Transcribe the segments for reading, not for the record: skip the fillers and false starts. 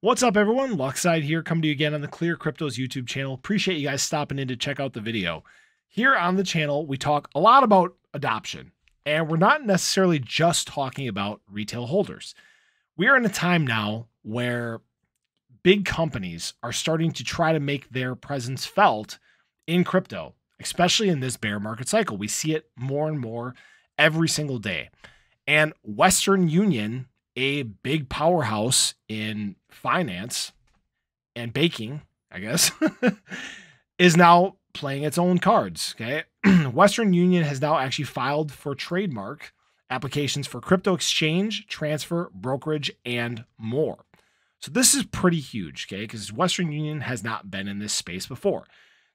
What's up, everyone? Luckside here, coming to you again on the ClearCryptos YouTube channel. Appreciate you guys stopping in to check out the video. Here on the channel, we talk a lot about adoption, and we're not necessarily just talking about retail holders. We are in a time now where big companies are starting to try to make their presence felt in crypto, especially in this bear market cycle. We see it more and more every single day. And Western Union, a big powerhouse in finance and baking, I guess, is now playing its own cards. Okay. Western Union has now actually filed for trademark applications for crypto exchange, transfer, brokerage, and more. So this is pretty huge, okay, because Western Union has not been in this space before.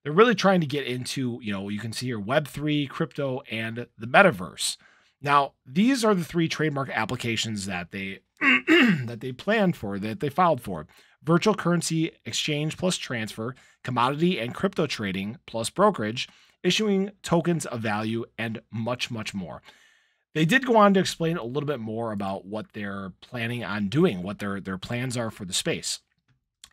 They're really trying to get into, you can see here Web3, crypto, and the metaverse. Now, these are the three trademark applications that they that they planned for, that they filed for: virtual currency exchange plus transfer, commodity and crypto trading plus brokerage, issuing tokens of value, and much, much more. They did go on to explain a little bit more about what they're planning on doing, what their plans are for the space.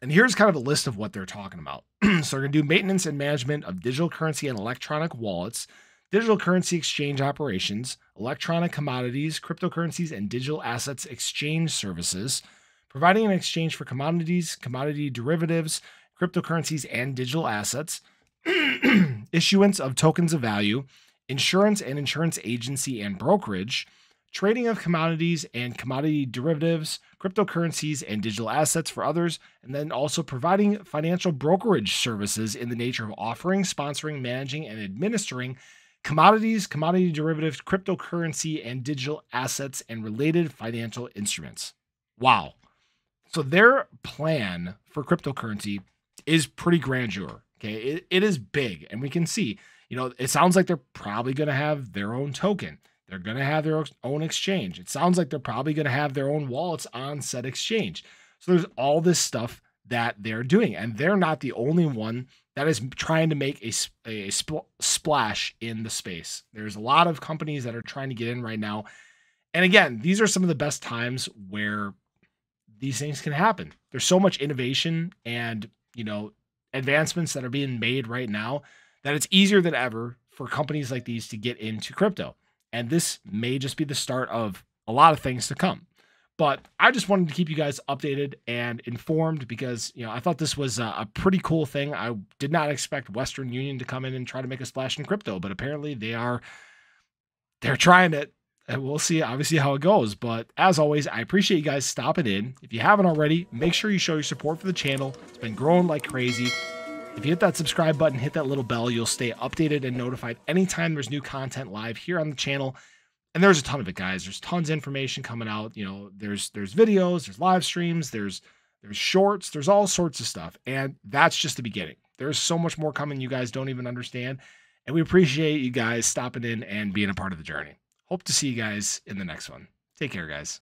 And here's kind of a list of what they're talking about. So they're going to do maintenance and management of digital currency and electronic wallets, digital currency exchange operations, electronic commodities, cryptocurrencies, and digital assets exchange services, providing an exchange for commodities, commodity derivatives, cryptocurrencies, and digital assets, issuance of tokens of value, insurance and insurance agency and brokerage, trading of commodities and commodity derivatives, cryptocurrencies, and digital assets for others, and then also providing financial brokerage services in the nature of offering, sponsoring, managing, and administering commodities, commodity derivatives, cryptocurrency, and digital assets and related financial instruments. Wow. So their plan for cryptocurrency is pretty grandeur. Okay. It is big, and we can see, it sounds like they're probably going to have their own token. They're going to have their own exchange. It sounds like they're probably going to have their own wallets on said exchange. So there's all this stuff that they're doing, and they're not the only one that is trying to make a splash in the space. There's a lot of companies that are trying to get in right now. And again, these are some of the best times where these things can happen. There's so much innovation and, advancements that are being made right now that it's easier than ever for companies like these to get into crypto. And this may just be the start of a lot of things to come. But I just wanted to keep you guys updated and informed because, I thought this was a pretty cool thing. I did not expect Western Union to come in and try to make a splash in crypto, but apparently they're trying it, and we'll see obviously how it goes. But as always, I appreciate you guys stopping in. If you haven't already, make sure you show your support for the channel. It's been growing like crazy. If you hit that subscribe button, hit that little bell, you'll stay updated and notified anytime there's new content live here on the channel. And there's a ton of it, guys. There's tons of information coming out. There's videos, there's live streams, there's shorts, there's all sorts of stuff. And that's just the beginning. There's so much more coming you guys don't even understand. And we appreciate you guys stopping in and being a part of the journey. Hope to see you guys in the next one. Take care, guys.